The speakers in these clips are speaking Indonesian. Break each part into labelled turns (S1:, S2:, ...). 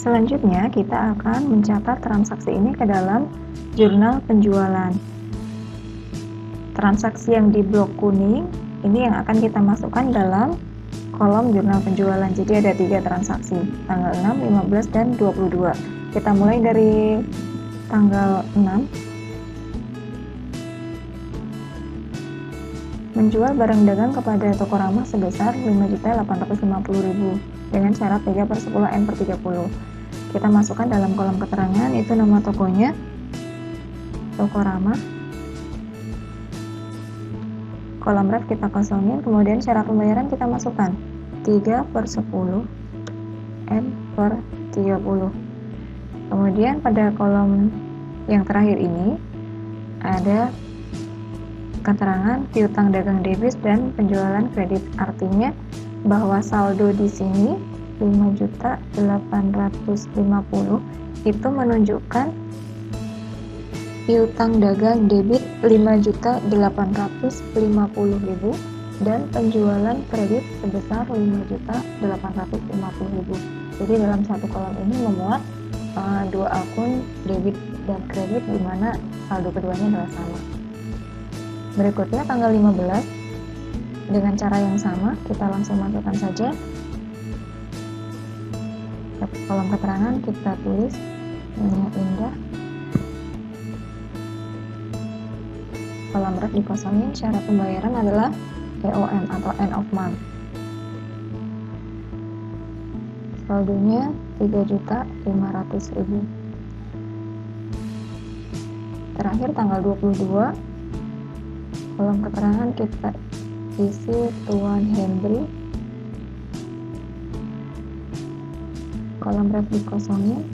S1: Selanjutnya, kita akan mencatat transaksi ini ke dalam jurnal penjualan. Transaksi yang di blok kuning, ini yang akan kita masukkan dalam kolom jurnal penjualan. Jadi ada 3 transaksi, tanggal 6, 15, dan 22. Kita mulai dari tanggal 6. Menjual barang dagang kepada Tokorama sebesar 5.850.000 dengan syarat 3/10 N/30. Kita masukkan dalam kolom keterangan, itu nama tokonya Tokorama. Kolom ref kita kosongin, kemudian syarat pembayaran kita masukkan 3/10 N/30. Kemudian pada kolom yang terakhir ini ada keterangan piutang dagang debit dan penjualan kredit. Artinya bahwa saldo di sini 5.850.000 itu menunjukkan piutang dagang debit 5.850.000 dan penjualan kredit sebesar 5.850.000. Jadi dalam satu kolom ini memuat 2 akun debit dan kredit di mana saldo keduanya adalah sama. Berikutnya tanggal 15, dengan cara yang sama kita langsung masukkan saja ke kolom keterangan, kita tulis Minyak Indah. Kolom ref dikosongin, syarat pembayaran adalah EOM atau end of month. Saldonya 3.500.000. Terakhir tanggal 22, kolom keterangan kita isi Tuan Henry. Kolom ref dikosongin,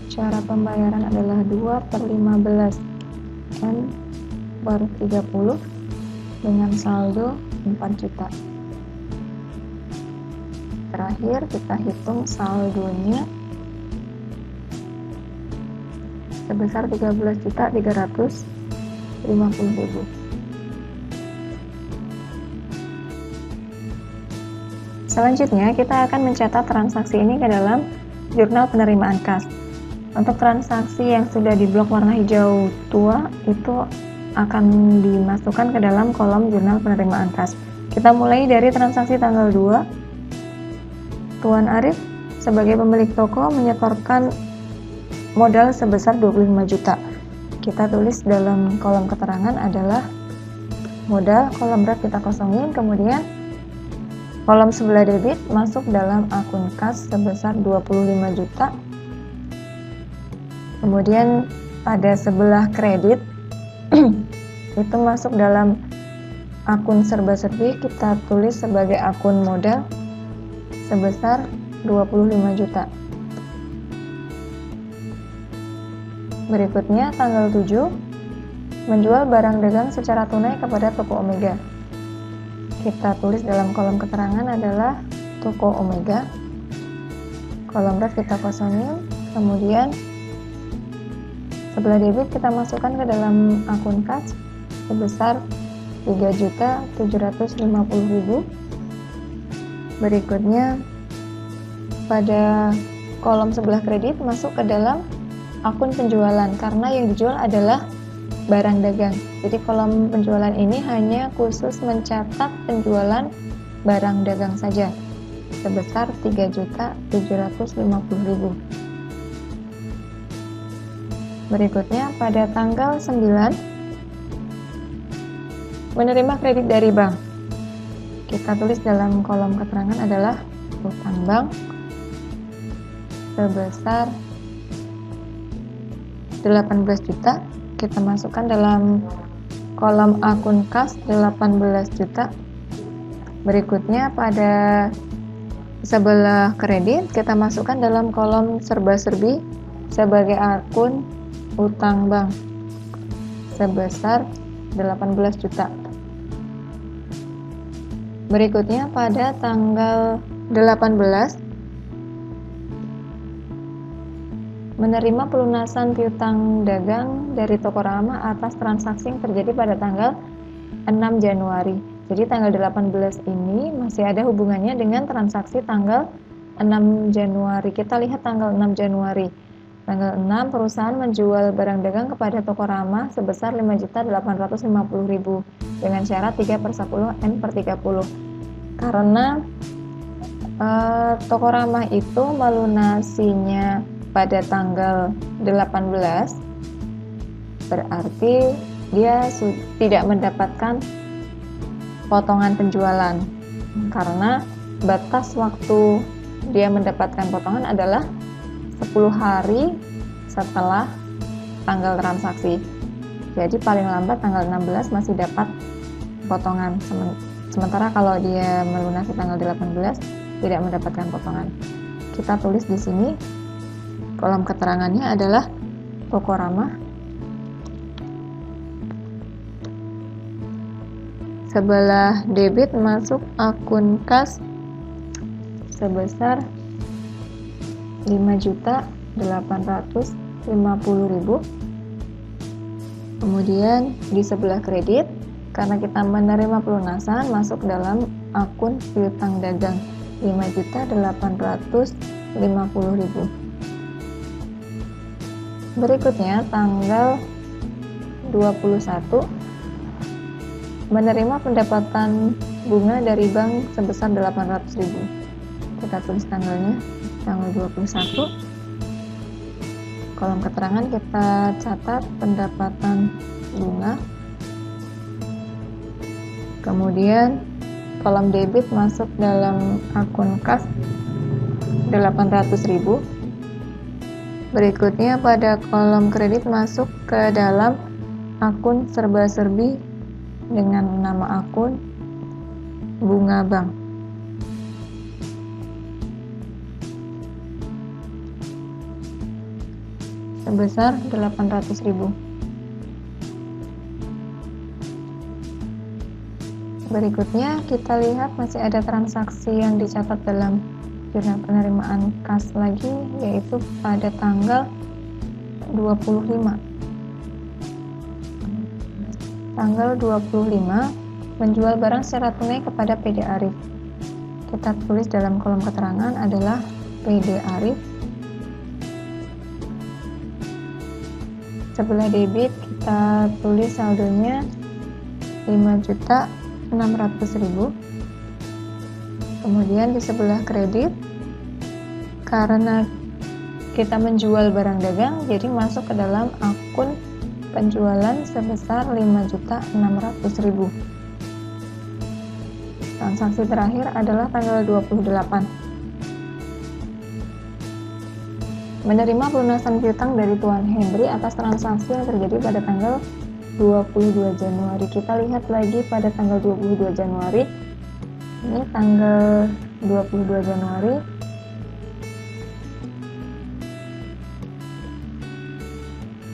S1: syarat pembayaran adalah 2/15 N/30 dengan saldo 4 juta. Terakhir kita hitung saldonya sebesar 13.350.000. Selanjutnya kita akan mencatat transaksi ini ke dalam jurnal penerimaan kas. Untuk transaksi yang sudah di blok warna hijau tua itu akan dimasukkan ke dalam kolom jurnal penerimaan kas. Kita mulai dari transaksi tanggal 2. Tuan Arif sebagai pemilik toko menyetorkan modal sebesar 25 juta. Kita tulis dalam kolom keterangan adalah modal, kolom ref kita kosongin, kemudian kolom sebelah debit masuk dalam akun kas sebesar 25 juta. Kemudian pada sebelah kredit itu masuk dalam akun serba-serbi, kita tulis sebagai akun modal sebesar 25 juta. Berikutnya tanggal 7, menjual barang dagang secara tunai kepada toko Omega. Kita tulis dalam kolom keterangan adalah toko Omega. Kolom ref kita kosongin, kemudian sebelah debit kita masukkan ke dalam akun kas sebesar 3.750.000. Berikutnya pada kolom sebelah kredit masuk ke dalam akun penjualan karena yang dijual adalah barang dagang. Jadi kolom penjualan ini hanya khusus mencatat penjualan barang dagang saja sebesar 3.750.000. Berikutnya pada tanggal 9 menerima kredit dari bank. Kita tulis dalam kolom keterangan adalah utang bank sebesar 18 juta. Kita masukkan dalam kolom akun kas 18 juta. Berikutnya pada sebelah kredit kita masukkan dalam kolom serba-serbi sebagai akun utang bank sebesar 18 juta. Berikutnya pada tanggal 18 menerima pelunasan piutang dagang dari Tokorama atas transaksi yang terjadi pada tanggal 6 Januari. Jadi tanggal 18 ini masih ada hubungannya dengan transaksi tanggal 6 Januari. Kita lihat tanggal 6 Januari. Tanggal 6, perusahaan menjual barang dagang kepada toko ramah sebesar 5.850.000 dengan syarat 3/10 N/30. Karena toko ramah itu melunasinya pada tanggal 18, berarti dia tidak mendapatkan potongan penjualan, karena batas waktu dia mendapatkan potongan adalah 10 hari setelah tanggal transaksi. Jadi paling lambat tanggal 16 masih dapat potongan. Sementara kalau dia melunasi tanggal 18 tidak mendapatkan potongan. Kita tulis di sini kolom keterangannya adalah toko ramah sebelah debit masuk akun kas sebesar 5.850.000. Kemudian di sebelah kredit, karena kita menerima pelunasan, masuk dalam akun piutang dagang 5.850.000. Berikutnya tanggal 21 menerima pendapatan bunga dari bank sebesar 800.000. Kita tulis tanggalnya, tanggal 21. Kolom keterangan kita catat pendapatan bunga. Kemudian kolom debit masuk dalam akun kas 800.000. Berikutnya pada kolom kredit masuk ke dalam akun serba-serbi dengan nama akun bunga bank. Sebesar 800.000. Berikutnya kita lihat masih ada transaksi yang dicatat dalam jurnal penerimaan kas lagi, yaitu pada tanggal 25. Tanggal 25 menjual barang secara tunai kepada PD Arif. Kita tulis dalam kolom keterangan adalah PD Arif. Sebelah debit kita tulis saldonya 5.600.000. Kemudian di sebelah kredit, karena kita menjual barang dagang, jadi masuk ke dalam akun penjualan sebesar 5.600.000. Transaksi terakhir adalah tanggal 28. Menerima pelunasan piutang dari Tuan Henry atas transaksi yang terjadi pada tanggal 22 Januari. Kita lihat lagi pada tanggal 22 Januari. Ini tanggal 22 Januari.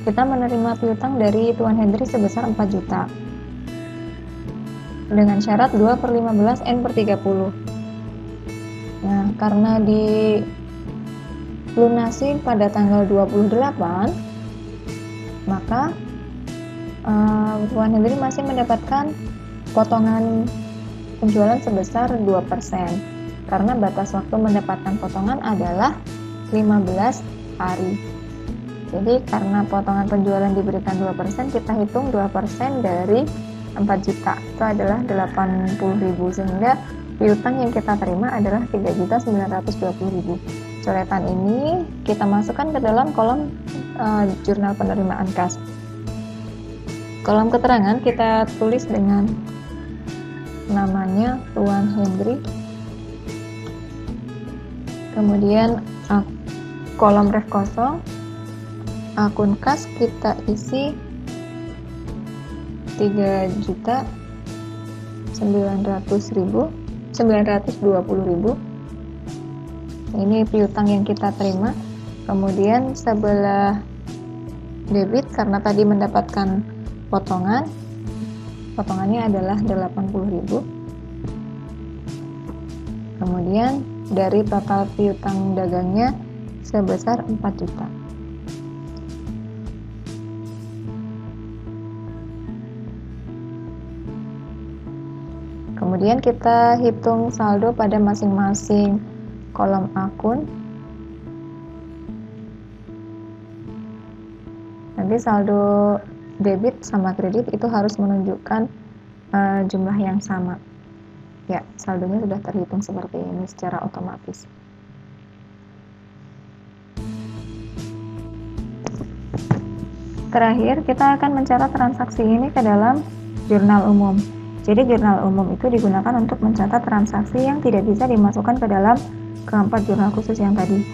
S1: Kita menerima piutang dari Tuan Henry sebesar 4 juta. Dengan syarat 2/15 N/30. Nah, karena dilunasi pada tanggal 28, maka Tuan Henry masih mendapatkan potongan penjualan sebesar 2%, karena batas waktu mendapatkan potongan adalah 15 hari. Jadi karena potongan penjualan diberikan 2%, kita hitung 2% dari 4 juta, itu adalah 80.000, sehingga piutang yang kita terima adalah 3.920.000. Coretan ini kita masukkan ke dalam kolom jurnal penerimaan kas. Kolom keterangan kita tulis dengan namanya Tuan Henry. Kemudian kolom ref kosong, akun kas kita isi 3.920.000. Ini piutang yang kita terima. Kemudian sebelah debit, karena tadi mendapatkan potongannya adalah 80.000. Kemudian dari total piutang dagangnya sebesar 4 juta. Kemudian kita hitung saldo pada masing-masing kolom akun. Nanti saldo debit sama kredit itu harus menunjukkan jumlah yang sama. Ya, saldonya sudah terhitung seperti ini secara otomatis. Terakhir, kita akan mencatat transaksi ini ke dalam jurnal umum. Jadi jurnal umum itu digunakan untuk mencatat transaksi yang tidak bisa dimasukkan ke dalam keempat jurnal khusus yang tadi.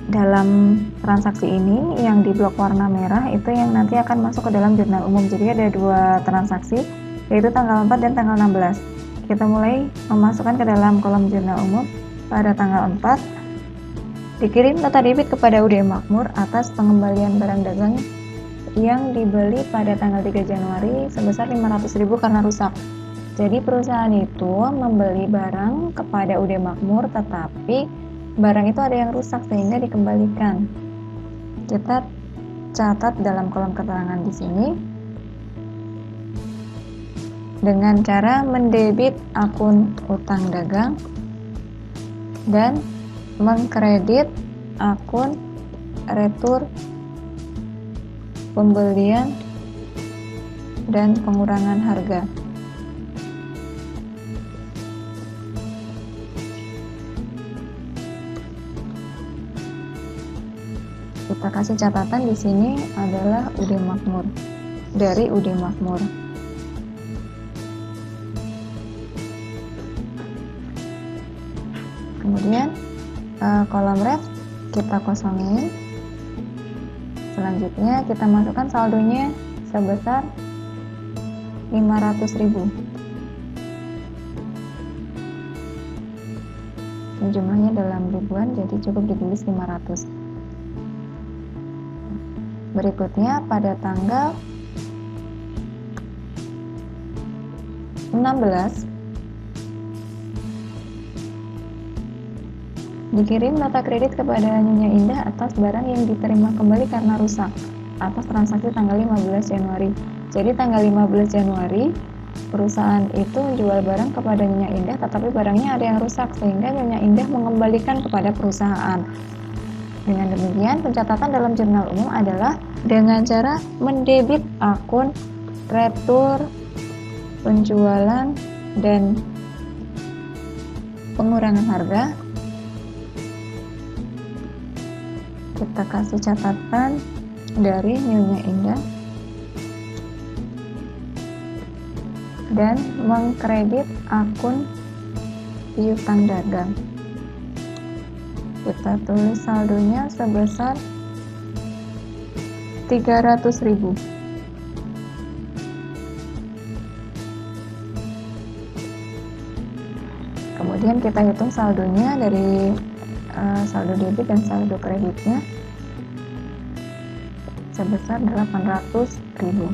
S1: Dalam transaksi ini yang di blok warna merah itu yang nanti akan masuk ke dalam jurnal umum. Jadi ada dua transaksi, yaitu tanggal 4 dan tanggal 16. Kita mulai memasukkan ke dalam kolom jurnal umum. Pada tanggal 4 dikirim nota debit kepada UD Makmur atas pengembalian barang dagang yang dibeli pada tanggal 3 Januari sebesar 500.000 karena rusak. Jadi perusahaan itu membeli barang kepada UD Makmur, tetapi barang itu ada yang rusak sehingga dikembalikan. Kita catat dalam kolom keterangan di sini dengan cara mendebit akun utang dagang dan mengkredit akun retur pembelian dan pengurangan harga. Kita kasih catatan di sini adalah UD Makmur, dari UD Makmur. Kemudian kolom ref kita kosongin. Selanjutnya kita masukkan saldonya sebesar 500.000. Jumlahnya dalam ribuan, jadi cukup ditulis 500. Berikutnya pada tanggal 16 dikirim nota kredit kepada Nyonya Indah atas barang yang diterima kembali karena rusak atas transaksi tanggal 15 Januari. Jadi tanggal 15 Januari perusahaan itu menjual barang kepada Nyonya Indah, tetapi barangnya ada yang rusak sehingga Nyonya Indah mengembalikan kepada perusahaan. Dengan demikian, pencatatan dalam jurnal umum adalah dengan cara mendebit akun retur penjualan dan pengurangan harga. Kita kasih catatan dari Nyonya Indah dan mengkredit akun piutang dagang. Kita tulis saldonya sebesar 300.000. Kemudian kita hitung saldonya dari saldo debit dan saldo kreditnya sebesar 800.000.